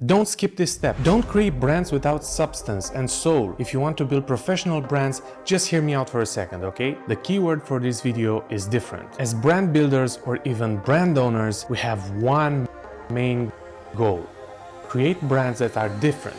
Don't skip this step. Don't create brands without substance and soul. If you want to build professional brands, just hear me out for a second, okay? The keyword for this video is different. As brand builders or even brand owners, we have one main goal: create brands that are different.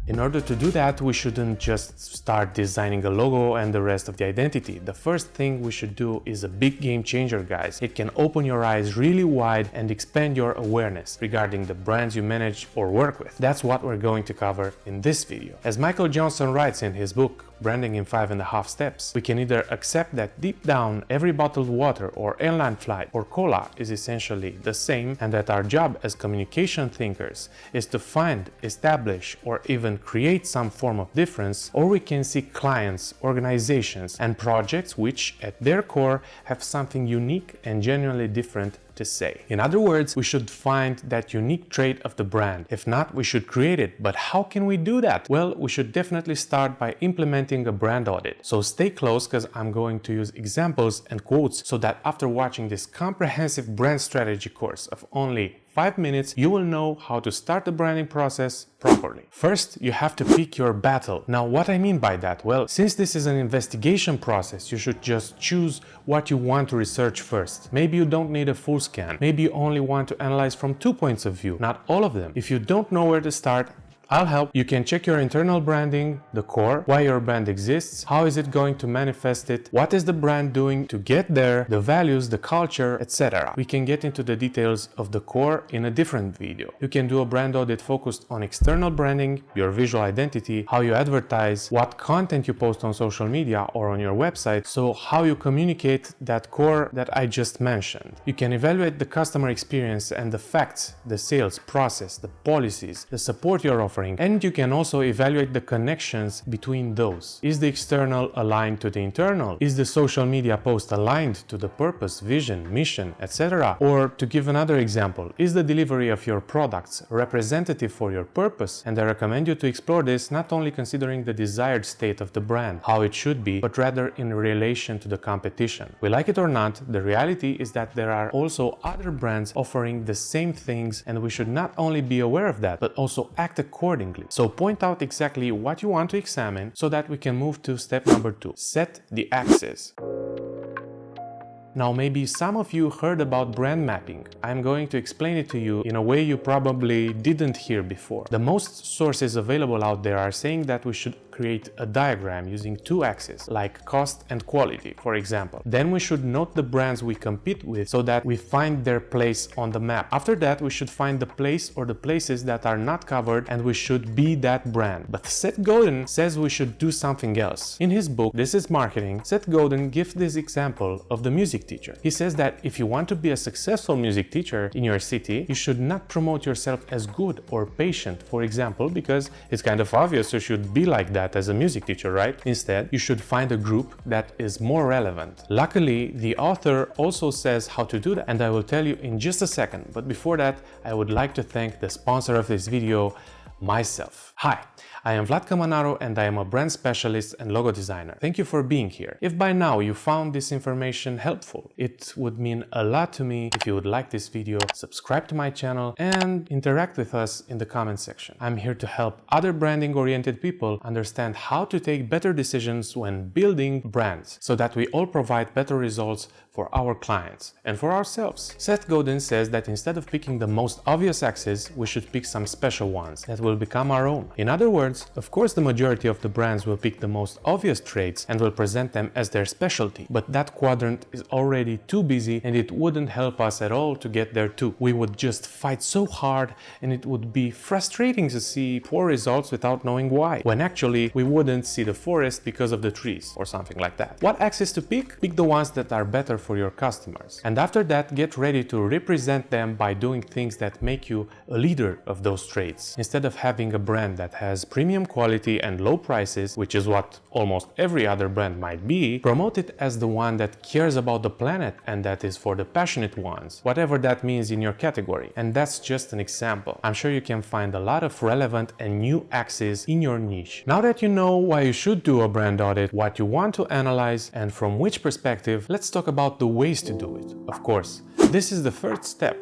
In order to do that, we shouldn't just start designing a logo and the rest of the identity. The first thing we should do is a big game changer, guys. It can open your eyes really wide and expand your awareness regarding the brands you manage or work with. That's what we're going to cover in this video. As Michael Johnson writes in his book, Branding in 5.5 Steps, we can either accept that deep down every bottled water or airline flight or cola is essentially the same, and that our job as communication thinkers is to find, establish, or even create some form of difference, or we can see clients, organizations, and projects which at their core have something unique and genuinely different to say. In other words, we should find that unique trait of the brand. If not, we should create it. But how can we do that? Well, we should definitely start by implementing a brand audit. So stay close, because I'm going to use examples and quotes so that after watching this comprehensive brand strategy course of only 5 minutes, you will know how to start the branding process properly. First, you have to pick your battle. Now, what I mean by that? Well, since this is an investigation process, you should just choose what you want to research first. Maybe you don't need a full scan. Maybe you only want to analyze from 2 points of view, not all of them. If you don't know where to start, I'll help. You can check your internal branding, the core, why your brand exists, how is it going to manifest it, what is the brand doing to get there, the values, the culture, etc. We can get into the details of the core in a different video. You can do a brand audit focused on external branding, your visual identity, how you advertise, what content you post on social media or on your website, so how you communicate that core that I just mentioned. You can evaluate the customer experience and the facts, the sales process, the policies, the support you're offering, and you can also evaluate the connections between those. Is the external aligned to the internal? Is the social media post aligned to the purpose, vision, mission, etc.? Or to give another example, is the delivery of your products representative for your purpose? And I recommend you to explore this not only considering the desired state of the brand, how it should be, but rather in relation to the competition. We like it or not, the reality is that there are also other brands offering the same things, and we should not only be aware of that, but also act accordingly. So point out exactly what you want to examine so that we can move to step number 2. Set the axis. Now, maybe some of you heard about brand mapping. I'm going to explain it to you in a way you probably didn't hear before. The most sources available out there are saying that we should create a diagram using 2 axes, like cost and quality, for example. Then we should note the brands we compete with so that we find their place on the map. After that, we should find the place or the places that are not covered, and we should be that brand. But Seth Godin says we should do something else. In his book, This is Marketing, Seth Godin gives this example of the music teacher. He says that if you want to be a successful music teacher in your city, you should not promote yourself as good or patient, for example, because it's kind of obvious you should be like that as a music teacher, right? Instead, you should find a group that is more relevant. Luckily, the author also says how to do that, and I will tell you in just a second. But before that, I would like to thank the sponsor of this video, myself. Hi, I am Vlad Kamanaro, and I am a brand specialist and logo designer. Thank you for being here. If by now you found this information helpful, it would mean a lot to me if you would like this video, subscribe to my channel, and interact with us in the comment section. I'm here to help other branding-oriented people understand how to take better decisions when building brands, so that we all provide better results for our clients and for ourselves. Seth Godin says that instead of picking the most obvious axes, we should pick some special ones that will become our own. In other words, of course, the majority of the brands will pick the most obvious traits and will present them as their specialty, but that quadrant is already too busy, and it wouldn't help us at all to get there too. We would just fight so hard, and it would be frustrating to see poor results without knowing why, when actually we wouldn't see the forest because of the trees or something like that. What axis to pick? Pick the ones that are better for your customers, and after that, get ready to represent them by doing things that make you a leader of those traits. Instead of having a brand that has premium quality and low prices, which is what almost every other brand might be, promote it as the one that cares about the planet and that is for the passionate ones, whatever that means in your category. And that's just an example. I'm sure you can find a lot of relevant and new axes in your niche. Now that you know why you should do a brand audit, what you want to analyze, and from which perspective, let's talk about the ways to do it. Of course, this is the first step.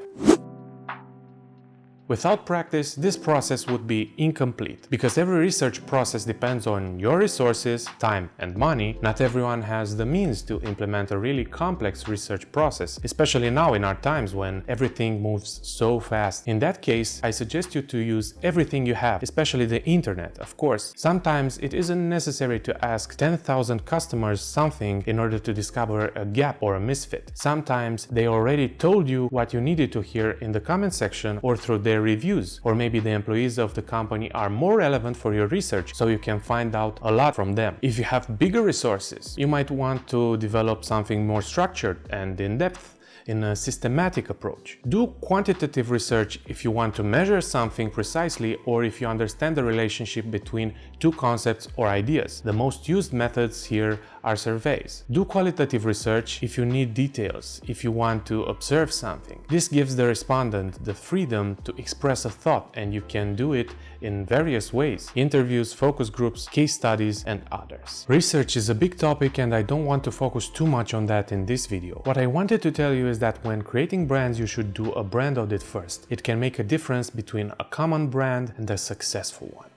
Without practice, this process would be incomplete. Because every research process depends on your resources, time, and money, not everyone has the means to implement a really complex research process, especially now in our times when everything moves so fast. In that case, I suggest you to use everything you have, especially the internet, of course. Sometimes it isn't necessary to ask 10,000 customers something in order to discover a gap or a misfit. Sometimes they already told you what you needed to hear in the comment section or through their reviews, or maybe the employees of the company are more relevant for your research, so you can find out a lot from them. If you have bigger resources, you might want to develop something more structured and in-depth in a systematic approach. Do quantitative research if you want to measure something precisely or if you understand the relationship between two concepts or ideas. The most used methods here are surveys. Do qualitative research if you need details, if you want to observe something. This gives the respondent the freedom to express a thought, and you can do it in various ways: interviews, focus groups, case studies, and others. Research is a big topic and I don't want to focus too much on that in this video. What I wanted to tell you is that when creating brands, you should do a brand audit first. It can make a difference between a common brand and a successful one.